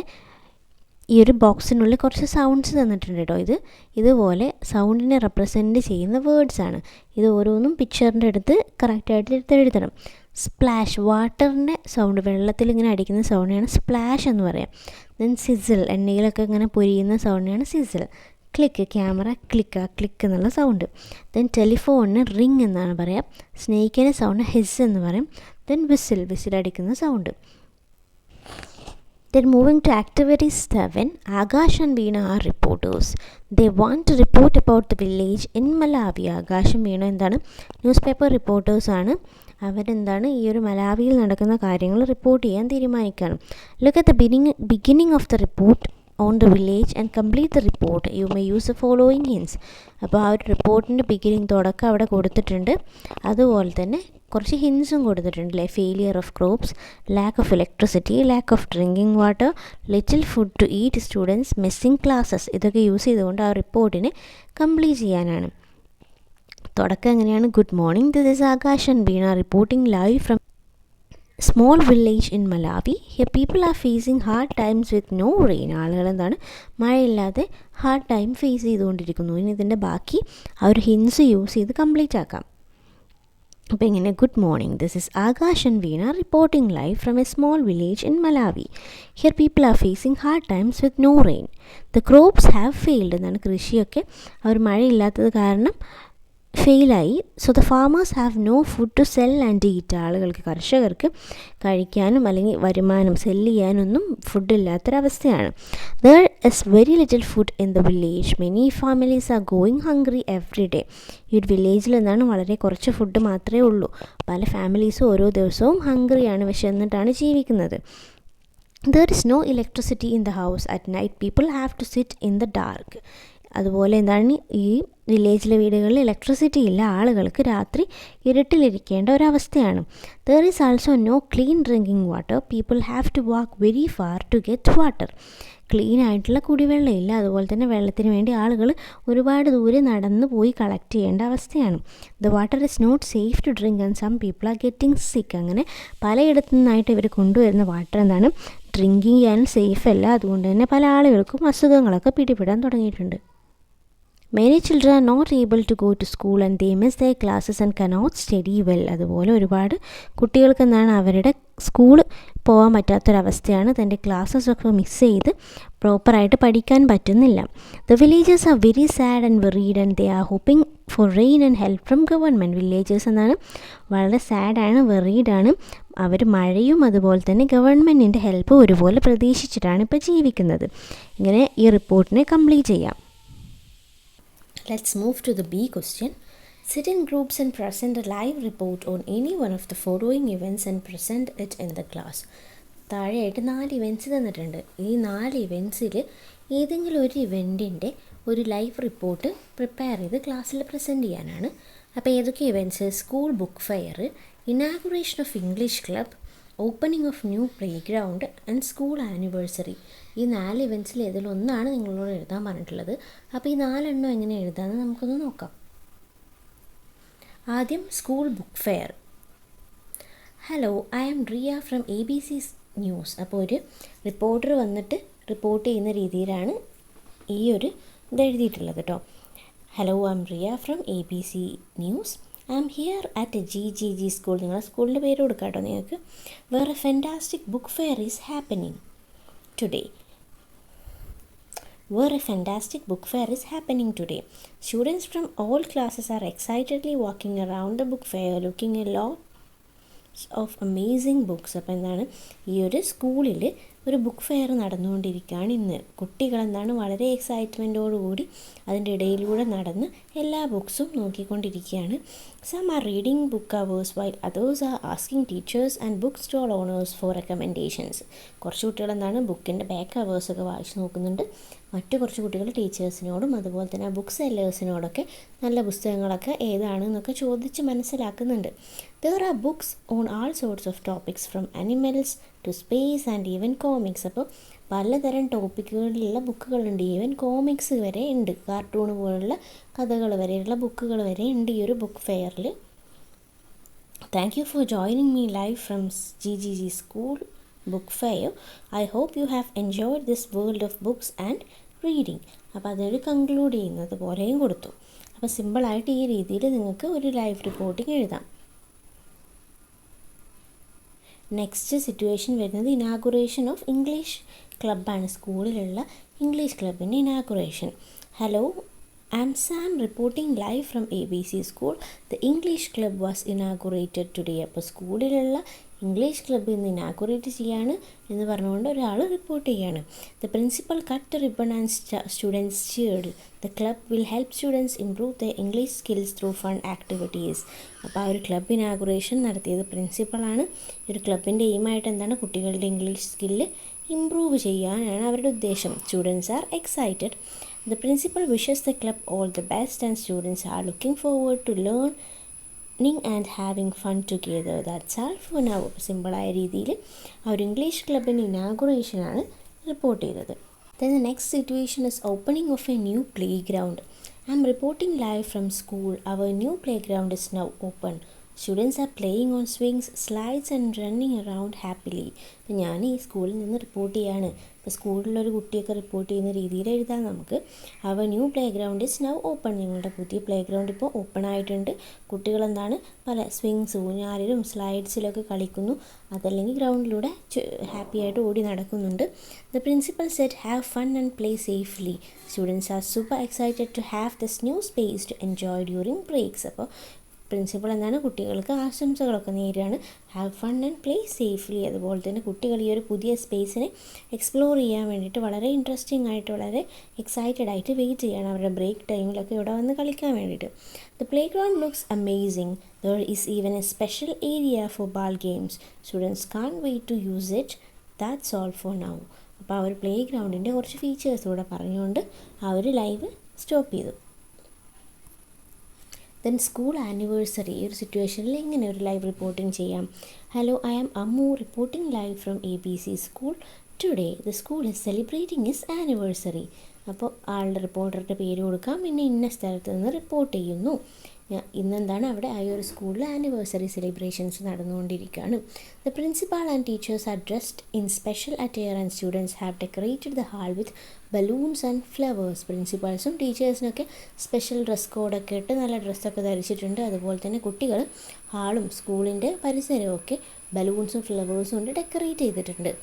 A: ഈ ഒരു ബോക്സിനുള്ളിൽ കുറച്ച് സൗണ്ട്സ് തന്നിട്ടുണ്ട് കേട്ടോ. ഇതുപോലെ സൗണ്ടിനെ റെപ്രസെൻറ്റ് ചെയ്യുന്ന വേർഡ്സാണ്. ഇത് ഓരോന്നും പിക്ചറിൻ്റെ അടുത്ത് കറക്റ്റായിട്ട് എഴുതണം. സ്പ്ലാഷ്, വാട്ടറിൻ്റെ സൗണ്ട്, വെള്ളത്തിൽ ഇങ്ങനെ അടിക്കുന്ന സൗണ്ടിനാണ് സ്പ്ലാഷ് എന്ന് പറയാം. ദെൻ സിസിൽ, എണ്ണയിലൊക്കെ ഇങ്ങനെ പൊരിയുന്ന സൗണ്ടിനാണ് സിസിൽ. ക്ലിക്ക്, ക്യാമറ ക്ലിക്ക് എന്നുള്ള സൗണ്ട്. ദെൻ ടെലിഫോണിന് റിങ് എന്നാണ് പറയാം. സ്നേക്കിന് സൗണ്ട് ഹിസ് എന്ന് പറയും. ദെൻ വിസിലടിക്കുന്ന sound. Then moving to activity 7, Akash and Veena are reporters. They want to report about the village in Malawi. ആകാശും വീണ എന്താണ്, ന്യൂസ് പേപ്പർ റിപ്പോർട്ടേഴ്സ് ആണ്. അവരെന്താണ് ഈ ഒരു മലാവിയിൽ നടക്കുന്ന കാര്യങ്ങൾ റിപ്പോർട്ട് ചെയ്യാൻ തീരുമാനിക്കുകയാണ്. Look at the beginning of the report on the village and complete the report. You may use the following hints. അപ്പോൾ ആ ഒരു റിപ്പോർട്ടിൻ്റെ ബിഗിനിങ്, തുടക്കം അവിടെ കൊടുത്തിട്ടുണ്ട്. അതുപോലെ തന്നെ കുറച്ച് ഹിൻസും കൊടുത്തിട്ടുണ്ട് അല്ലേ. Failure of crops, lack of electricity, lack of drinking water, little food to eat, students, missing classes. ഇതൊക്കെ യൂസ് ചെയ്തുകൊണ്ട് ആ റിപ്പോർട്ടിനെ കംപ്ലീറ്റ് ചെയ്യാനാണ്. തുടക്കം എങ്ങനെയാണ്? Good morning, this is Akash and Veena reporting live from small village in Malawi. Here people are facing hard times with no rain. ആളുകൾ എന്താണ് മഴയില്ലാതെ hard time face ചെയ്തുകൊണ്ടിരിക്കുന്നു. ഇനി ഇതിൻ്റെ ബാക്കി ആ ഒരു ഹിൻസ് യൂസ് ചെയ്ത് കംപ്ലീറ്റ് ആക്കാം. അപ്പോൾ ഇങ്ങനെ good morning, this is Akash and Veena reporting live from a small village in Malawi. Here people are facing hard times with no rain. The crops have failed എന്നാണ്, കൃഷിയൊക്കെ അവർ മഴയില്ലാത്തത് കാരണം ഫെയിലായി. So the farmers have no food to sell and eat. ആളുകൾക്ക്, കർഷകർക്ക് കഴിക്കാനും അല്ലെങ്കിൽ വരുമാനം സെല്ല് ചെയ്യാനൊന്നും ഫുഡില്ലാത്തൊരവസ്ഥയാണ്. There is very little food in the village. Many families are going hungry every day. ഈ ഒരു വില്ലേജിൽ എന്താണ് വളരെ കുറച്ച് ഫുഡ് മാത്രമേ ഉള്ളൂ. പല ഫാമിലീസും ഓരോ ദിവസവും ഹംഗ്രിയാണ്, വിശന്നിട്ടാണ് ജീവിക്കുന്നത്. There is no electricity in the house. At night people have to sit in the dark. അതുപോലെ എന്താണ് ഈ വില്ലേജിലെ വീടുകളിൽ ഇലക്ട്രിസിറ്റി ഇല്ല, ആളുകൾക്ക് രാത്രി ഇരുട്ടിലിരിക്കേണ്ട ഒരവസ്ഥയാണ്. There is also no clean drinking water. People have to walk very far to get water. Clean ആയിട്ടുള്ള കുടിവെള്ളം ഇല്ല. അതുപോലെ തന്നെ വെള്ളത്തിന് വേണ്ടി ആളുകൾ ഒരുപാട് ദൂരെ നടന്ന് പോയി കളക്ട് ചെയ്യേണ്ട അവസ്ഥയാണ്. The water is not safe to drink and some people are getting sick. അങ്ങനെ പലയിടത്തു നിന്നായിട്ട് ഇവർ കൊണ്ടുവരുന്ന വാട്ടർ എന്താണ് ഡ്രിങ്കിങ് ചെയ്യാൻ സേഫ് അല്ല. അതുകൊണ്ട് തന്നെ പല ആളുകൾക്കും അസുഖങ്ങളൊക്കെ പിടിപെടാൻ തുടങ്ങിയിട്ടുണ്ട്. Many children are not able to go to school and they miss their classes and cannot study well. അതുപോലെ ഒരുപാട് കുട്ടികൾക്ക് എന്താണ് അവരുടെ സ്കൂൾ പോകാൻ പറ്റാത്തൊരവസ്ഥയാണ്. തൻ്റെ ക്ലാസ്സസൊക്കെ മിസ് ചെയ്ത് പ്രോപ്പറായിട്ട് പഠിക്കാൻ പറ്റുന്നില്ല. The villagers are very sad and worried and they are hoping for rain and help from government. Villagers എന്നാണ് വളരെ സാഡാണ്, വെറീഡാണ്. അവർ മഴയും അതുപോലെ തന്നെ ഗവൺമെൻറ്റിൻ്റെ ഹെൽപ്പ് ഒരുപോലെ പ്രതീക്ഷിച്ചിട്ടാണ് ഇപ്പോൾ ജീവിക്കുന്നത്. ഇങ്ങനെ ഈ റിപ്പോർട്ടിനെ കംപ്ലീറ്റ് ചെയ്യാം. Let's move to the B question. Sit in groups and present a live report on any one of the following events and present it in the class. താഴെയായിട്ട് 4 ഇവൻറ്റ്സ് തന്നിട്ടുണ്ട്. ഈ 4 ഇവൻറ്റ്സിൽ ഏതെങ്കിലും ഒരു ഇവൻറ്റിൻ്റെ ഒരു ലൈവ് റിപ്പോർട്ട് പ്രിപ്പയർ ചെയ്ത് ക്ലാസ്സിൽ present ചെയ്യാനാണ്. അപ്പോൾ ഏതൊക്കെ events? School book fair, inauguration of English club, opening of new play ground and school anniversary. ഈ 4 ഇവൻറ്റ്സിൽ ഏതിലൊന്നാണ് നിങ്ങളോട് എഴുതാൻ പറഞ്ഞിട്ടുള്ളത്. അപ്പോൾ ഈ 4 എണ്ണം എങ്ങനെ എഴുതാമെന്ന് നമുക്കൊന്ന് നോക്കാം. ആദ്യം school book fair. Hello, I am Riya from ABC news. അപ്പോൾ ഒരു റിപ്പോർട്ടർ വന്നിട്ട് റിപ്പോർട്ട് ചെയ്യുന്ന രീതിയിലാണ് ഈ ഒരു ഇത് എഴുതിയിട്ടുള്ളത് കേട്ടോ. Hello, I am Riya from ABC news. I am here at GGG school. നിങ്ങളുടെ സ്കൂളിൻ്റെ പേര് കൊടുക്കാം കേട്ടോ നിങ്ങൾക്ക്. Where a fantastic book fair is happening today. Where a fantastic book fair is happening today. Students from all classes are excitedly walking around the book fair looking a lot of amazing books. അപ്പോൾ എന്താണ് ഈ ഒരു സ്കൂളിൽ ഒരു book fair നടന്നുകൊണ്ടിരിക്കുകയാണ് ഇന്ന്. കുട്ടികൾ എന്താണ് വളരെ എക്സൈറ്റ്മെൻറ്റോടുകൂടി അതിൻ്റെ ഇടയിലൂടെ നടന്ന് എല്ലാ ബുക്സും നോക്കിക്കൊണ്ടിരിക്കുകയാണ്. Some are reading book covers while others are asking teachers and book stall owners for recommendations. കുറച്ച് കുട്ടികൾ എന്താണ് ബുക്കിൻ്റെ ബാക്ക് കവേഴ്സൊക്കെ വായിച്ച് നോക്കുന്നുണ്ട്. മറ്റു കുറച്ച് കുട്ടികൾ ടീച്ചേഴ്സിനോടും അതുപോലെ തന്നെ ബുക്ക് സെല്ലേഴ്സിനോടൊക്കെ നല്ല പുസ്തകങ്ങളൊക്കെ ഏതാണെന്നൊക്കെ ചോദിച്ച് മനസ്സിലാക്കുന്നുണ്ട്. There are books on all sorts of topics from animals to space and even comics. അപ്പോൾ പലതരം ടോപ്പിക്കുകളിലുള്ള ബുക്കുകളുണ്ട്. ഈവൻ കോമിക്സ് വരെ ഉണ്ട്. കാർട്ടൂൺ പോലുള്ള കഥകൾ വരെയുള്ള ബുക്കുകൾ വരെ ഉണ്ട് ഈ ഒരു ബുക്ക് ഫെയറിൽ. Thank you for joining me live from GGG school book fair. I hope you have enjoyed this world of books and reading. അപ്പോൾ അതൊരു കൺക്ലൂഡ് ചെയ്യുന്നത് പോലെയും കൊടുത്തു. അപ്പോൾ സിമ്പിളായിട്ട് ഈ രീതിയിൽ നിങ്ങൾക്ക് ഒരു ലൈവ് റിപ്പോർട്ടിംഗ് എഴുതാം. നെക്സ്റ്റ് സിറ്റുവേഷൻ വരുന്നത് ഇനാഗുറേഷൻ ഓഫ് ഇംഗ്ലീഷ് ക്ലബ്ബാണ്. സ്കൂളിലുള്ള ഇംഗ്ലീഷ് ക്ലബിൻ്റെ inauguration. Hello, I am Sam reporting live from ABC school. The English club was inaugurated today. അപ്പോൾ സ്കൂളിലുള്ള ഇംഗ്ലീഷ് ക്ലബ്ബ് ഇന്ന് ഇനാഗുറേറ്റ് ചെയ്യാണ് എന്ന് പറഞ്ഞുകൊണ്ട് ഒരാൾ റിപ്പോർട്ട് ചെയ്യാണ്. The principal cut the ribbon and students cheered. The club will help students improve the English skills through fun activities. അപ്പോൾ ആ ഒരു ക്ലബ് ഇനാഗുറേഷൻ നടത്തിയത് പ്രിൻസിപ്പളാണ്. ഈ ഒരു ക്ലബിൻ്റെ എയിമായിട്ട് എന്താണ് കുട്ടികളുടെ ഇംഗ്ലീഷ് സ്കില്ല് ഇംപ്രൂവ് ചെയ്യാനാണ് അവരുടെ ഉദ്ദേശം. Students are excited. The principal wishes the club all the best and students are looking forward to learning and having fun together. That's all for now. സിമ്പിളായ രീതിയിൽ ആ ഒരു ഇംഗ്ലീഷ് ക്ലബിൻ്റെ ഇനാഗുറേഷനാണ് റിപ്പോർട്ട് ചെയ്തത്. Then the next situation is opening of a new playground. I am reporting live from school. Our new playground is now open. Students are playing on swings, slides and running around happily. അപ്പോൾ ഞാൻ ഈ സ്കൂളിൽ നിന്ന് report ചെയ്യാണ്. ഇപ്പോൾ സ്കൂളിലൊരു കുട്ടിയൊക്കെ report ചെയ്യുന്ന രീതിയിൽ എഴുതാം നമുക്ക്. Our new playground is now open. നിങ്ങളുടെ പുതിയ പ്ലേ ഗ്രൗണ്ട് ഇപ്പോൾ ഓപ്പൺ ആയിട്ടുണ്ട്. കുട്ടികൾ എന്താണ് പല സ്വിങ്സ്, ഊഞ്ഞാലിലും സ്ലൈഡ്സിലൊക്കെ കളിക്കുന്നു. അതല്ലെങ്കിൽ ഗ്രൗണ്ടിലൂടെ ഹാപ്പി ആയിട്ട് ഓടി നടക്കുന്നുണ്ട്. The principal said have fun and play safely. Students are super excited to have this new space to enjoy during breaks. അപ്പോൾ പ്രിൻസിപ്പൾ എന്താണ് കുട്ടികൾക്ക് ആശംസകളൊക്കെ നേരുകയാണ്. Have fun and play safely. അതുപോലെ തന്നെ കുട്ടികൾ ഈ ഒരു പുതിയ സ്പേസിനെ എക്സ്പ്ലോർ ചെയ്യാൻ വേണ്ടിയിട്ട് വളരെ ഇൻട്രസ്റ്റിംഗ് ആയിട്ട് വളരെ എക്സൈറ്റഡ് ആയിട്ട് വെയിറ്റ് ചെയ്യണം അവരുടെ ബ്രേക്ക് ടൈമിലൊക്കെ ഇവിടെ വന്ന് കളിക്കാൻ വേണ്ടിയിട്ട്. The playground looks amazing. There is even a special area for ball games. Students can't wait to use it. That's all for now. അപ്പോൾ ആ ഒരു പ്ലേ ഗ്രൗണ്ടിൻ്റെ കുറച്ച് ഫീച്ചേഴ്സ് കൂടെ പറഞ്ഞുകൊണ്ട് ആ ഒരു ലൈവ് സ്റ്റോപ്പ് ചെയ്തു. Then school anniversary. ഈ ഒരു സിറ്റുവേഷനിൽ എങ്ങനെ ഒരു ലൈവ് റിപ്പോർട്ടിംഗ് ചെയ്യാം? Hello, I am Ammu reporting live from ABC school. Today the school is celebrating his anniversary. അപ്പോൾ ആളുടെ റിപ്പോർട്ടറുടെ പേര് കൊടുക്കാം, പിന്നെ ഇന്ന സ്ഥലത്ത് നിന്ന് റിപ്പോർട്ട് ചെയ്യുന്നു. ഇന്നെന്താണ് അവിടെ ആ ഒരു സ്കൂളിൽ ആനിവേഴ്സറി സെലിബ്രേഷൻസ് നടന്നുകൊണ്ടിരിക്കുകയാണ്. The principal and teachers are dressed in special attire and students have decorated the hall with balloons and flowers. പ്രിൻസിപ്പാൾസും ടീച്ചേഴ്സിനൊക്കെ സ്പെഷ്യൽ ഡ്രസ് കോഡൊക്കെ ഇട്ട് നല്ല ഡ്രസ്സൊക്കെ ധരിച്ചിട്ടുണ്ട്. അതുപോലെ തന്നെ കുട്ടികൾ ഹാളും സ്കൂളിൻ്റെ പരിസരവും ഒക്കെ ബലൂൺസും ഫ്ലവേഴ്സും കൊണ്ട് ഡെക്കറേറ്റ് ചെയ്തിട്ടുണ്ട്.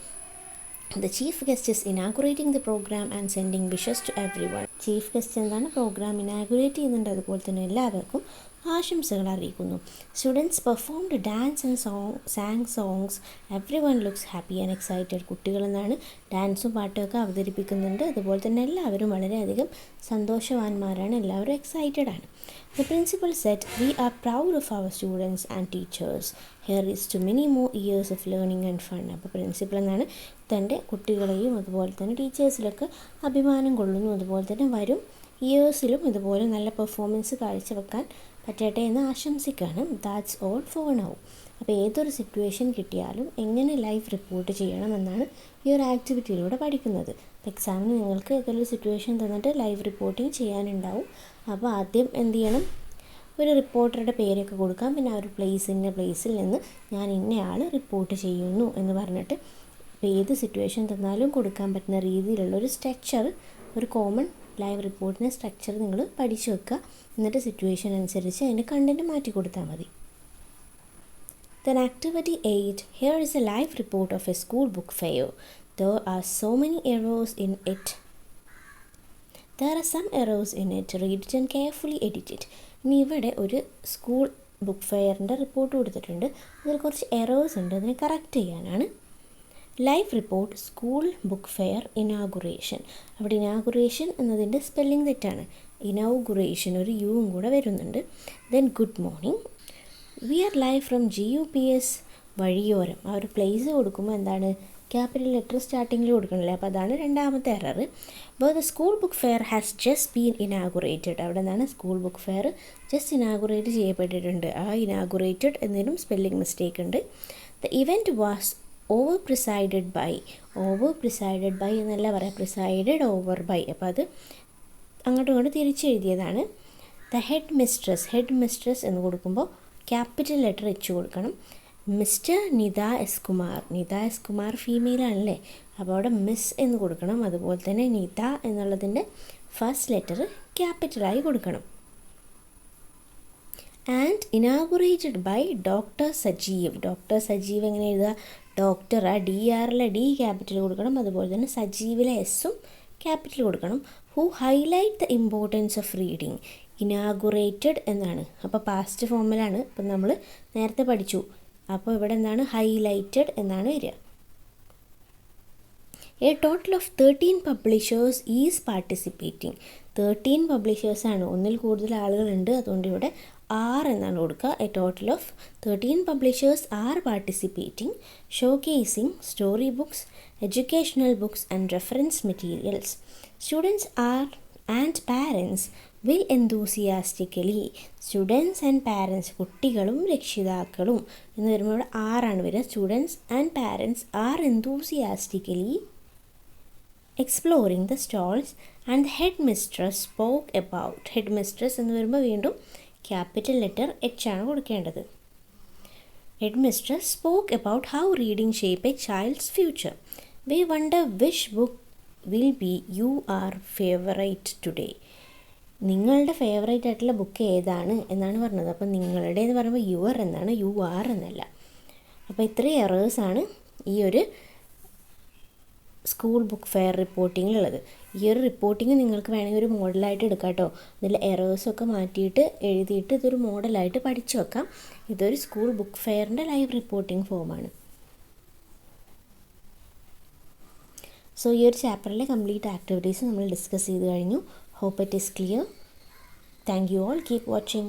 A: The chief guest is inaugurating the program and sending wishes to everyone. Chief guest എന്താണ് പ്രോഗ്രാം ഇനാഗുറേറ്റ് ചെയ്യുന്നുണ്ട്, അതുപോലെ തന്നെ എല്ലാവർക്കും ആശംസകൾ അറിയിക്കുന്നു. Students performed dance and sang songs. Everyone looks happy and excited. കുട്ടികളെന്നാണ് ഡാൻസും പാട്ടുമൊക്കെ അവതരിപ്പിക്കുന്നുണ്ട്. അതുപോലെ തന്നെ എല്ലാവരും വളരെയധികം സന്തോഷവാന്മാരാണ്, എല്ലാവരും എക്സൈറ്റഡ് ആണ്. The principal said, "We are proud of our students and teachers. Here is to many more years of learning and fun." അപ്പോൾ പ്രിൻസിപ്പൽ എന്നാണ് തൻ്റെ കുട്ടികളെയും അതുപോലെ തന്നെ ടീച്ചേഴ്സിലൊക്കെ അഭിമാനം കൊള്ളുന്നു. അതുപോലെ തന്നെ വരും ഇയേഴ്സിലും ഇതുപോലെ നല്ല പെർഫോമൻസ് കാഴ്ചവെക്കാൻ പറ്റട്ടെ എന്ന് ആശംസിക്കുകയാണ്. That's all for now. അപ്പോൾ ഏതൊരു സിറ്റുവേഷൻ കിട്ടിയാലും എങ്ങനെ ലൈഫ് റിപ്പോർട്ട് ചെയ്യണമെന്നാണ് ഈ ഒരു ആക്ടിവിറ്റിയിലൂടെ പഠിക്കുന്നത്. അപ്പോൾ എക്സാമിന് നിങ്ങൾക്ക് ഏതൊരു സിറ്റുവേഷൻ തന്നിട്ട് ലൈവ് റിപ്പോർട്ടിങ് ചെയ്യാനുണ്ടാവും. അപ്പോൾ ആദ്യം എന്ത് ചെയ്യണം, ഒരു റിപ്പോർട്ടറുടെ പേരൊക്കെ കൊടുക്കാം, പിന്നെ ആ ഒരു ഇന്ന പ്ലേസിൽ നിന്ന് ഞാൻ ഇന്നയാൾ റിപ്പോർട്ട് ചെയ്യുന്നു എന്ന് പറഞ്ഞിട്ട് അപ്പോൾ ഏത് സിറ്റുവേഷൻ തന്നാലും കൊടുക്കാൻ പറ്റുന്ന രീതിയിലുള്ളൊരു സ്ട്രക്ചർ, ഒരു കോമൺ ലൈവ് റിപ്പോർട്ടിൻ്റെ സ്ട്രക്ചർ നിങ്ങൾ പഠിച്ചു വെക്കുക. എന്നിട്ട് സിറ്റുവേഷൻ അനുസരിച്ച് അതിൻ്റെ കണ്ടൻറ്റ് മാറ്റി കൊടുത്താൽ മതി. Then activity 8. Here is a live report of a school book fair. There are so many errors in it. There are some errors in it. Read it and carefully edit it. ഇനി ഇവിടെ ഒരു school book ഫെയറിൻ്റെ report കൊടുത്തിട്ടുണ്ട്. അതിൽ കുറച്ച് errors ഉണ്ട്, അതിനെ correct ചെയ്യാനാണ്. Live report school book fair inauguration. അവിടെ ഇനാഗുറേഷൻ എന്നതിൻ്റെ സ്പെല്ലിംഗ് തെറ്റാണ്. ഇനൗഗുറേഷൻ ഒരു യുവും കൂടെ വരുന്നുണ്ട്. Then good morning. We are live from GUPS Vazhiyoram. ആ ഒരു പ്ലേസ് കൊടുക്കുമ്പോൾ എന്താണ് ക്യാപിറ്റൽ ലെറ്റർ സ്റ്റാർട്ടിങ്ങിൽ കൊടുക്കണമല്ലേ, അപ്പോൾ അതാണ് രണ്ടാമത്തെ എറർ. അപ്പോൾ the school book fair has just been inaugurated. അവിടെ നിന്നാണ് school book fair just inaugurate ചെയ്യപ്പെട്ടിട്ടുണ്ട്. ആ ഇനാഗുറേറ്റഡ് എന്നതിനും സ്പെല്ലിംഗ് മിസ്റ്റേക്ക് ഉണ്ട്. The event was over presided by എന്നല്ല പറയാം, പ്രിസൈഡഡ് ഓവർ ബൈ. അപ്പോൾ അത് അങ്ങോട്ടും ഇങ്ങോട്ട് തിരിച്ചെഴുതിയതാണ്. ദ ഹെഡ് മിസ്ട്രസ് എന്ന് കൊടുക്കുമ്പോൾ ക്യാപിറ്റൽ ലെറ്റർ H കൊടുക്കണം. മിസ്റ്റർ നിത എസ് കുമാർ ഫീമെയിലാണല്ലേ, അപ്പോൾ അവിടെ മിസ് എന്ന് കൊടുക്കണം. അതുപോലെ തന്നെ നിത എന്നുള്ളതിൻ്റെ ഫസ്റ്റ് ലെറ്റർ ക്യാപിറ്റലായി കൊടുക്കണം. And inaugurated by doctor Sajeev എങ്ങനെ എഴുതുക, ഡോക്ടർ ആ DR-ലെ D ക്യാപിറ്റൽ കൊടുക്കണം. അതുപോലെ തന്നെ സജീവിലെ എസ്സും ക്യാപിറ്റൽ കൊടുക്കണം. Who highlight the importance of reading. Inaugurated എന്നാണ്, അപ്പോൾ പാസ്റ്റ് ഫോമിലാണ്. അപ്പം നമ്മൾ നേരത്തെ പഠിച്ചു. അപ്പോൾ ഇവിടെ എന്താണ് ഹൈലൈറ്റഡ് എന്നാണ് വരിക. A total of 13 publishers is participating. 13 പബ്ലിഷേഴ്സാണ്, ഒന്നിൽ കൂടുതൽ ആളുകളുണ്ട്, അതുകൊണ്ട് ഇവിടെ R എന്നാണ് കൊടുക്കുക. A total of 13 publishers are participating, showcasing story books, educational books and reference materials. Students and parents will enthusiastically. Students and parents കുട്ടികളും രക്ഷിതാക്കളും എന്ന് വരുമ്പോൾ ഇവിടെ ആറാണ് വരിക. Students and parents are enthusiastically exploring the stalls and the head mistress spoke about. Head mistress എന്ന് വരുമ്പോൾ വീണ്ടും ക്യാപിറ്റൽ ലെറ്റർ H ആണ് കൊടുക്കേണ്ടത്. Head mistress spoke about how reading shape a child's future. We wonder which book will be your favourite today. നിങ്ങളുടെ favourite ആയിട്ടുള്ള book ഏതാണ് എന്നാണ് പറഞ്ഞത്. അപ്പോൾ നിങ്ങളുടെ എന്ന് പറയുമ്പോൾ യുവർ എന്നാണ്, UR എന്നല്ല. അപ്പോൾ ഇത്രയും എറേഴ്സാണ് ഈ ഒരു സ്കൂൾ ബുക്ക് ഫെയർ റിപ്പോർട്ടിങ്ങിലുള്ളത്. ഈ ഒരു റിപ്പോർട്ടിങ് നിങ്ങൾക്ക് വേണമെങ്കിൽ ഒരു മോഡലായിട്ട് എടുക്കാം കേട്ടോ. ഇതിൽ എറേഴ്സൊക്കെ മാറ്റിയിട്ട് എഴുതിയിട്ട് ഇതൊരു മോഡലായിട്ട് പഠിച്ചു വെക്കാം. ഇതൊരു സ്കൂൾ ബുക്ക് ഫെയറിൻ്റെ ലൈവ് റിപ്പോർട്ടിംഗ് ഫോമാണ്. സോ ഈ ഒരു ചാപ്റ്ററിലെ കംപ്ലീറ്റ് ആക്ടിവിറ്റീസ് നമ്മൾ ഡിസ്കസ് ചെയ്ത് കഴിഞ്ഞു. Hope it is clear. Thank you all. Keep watching.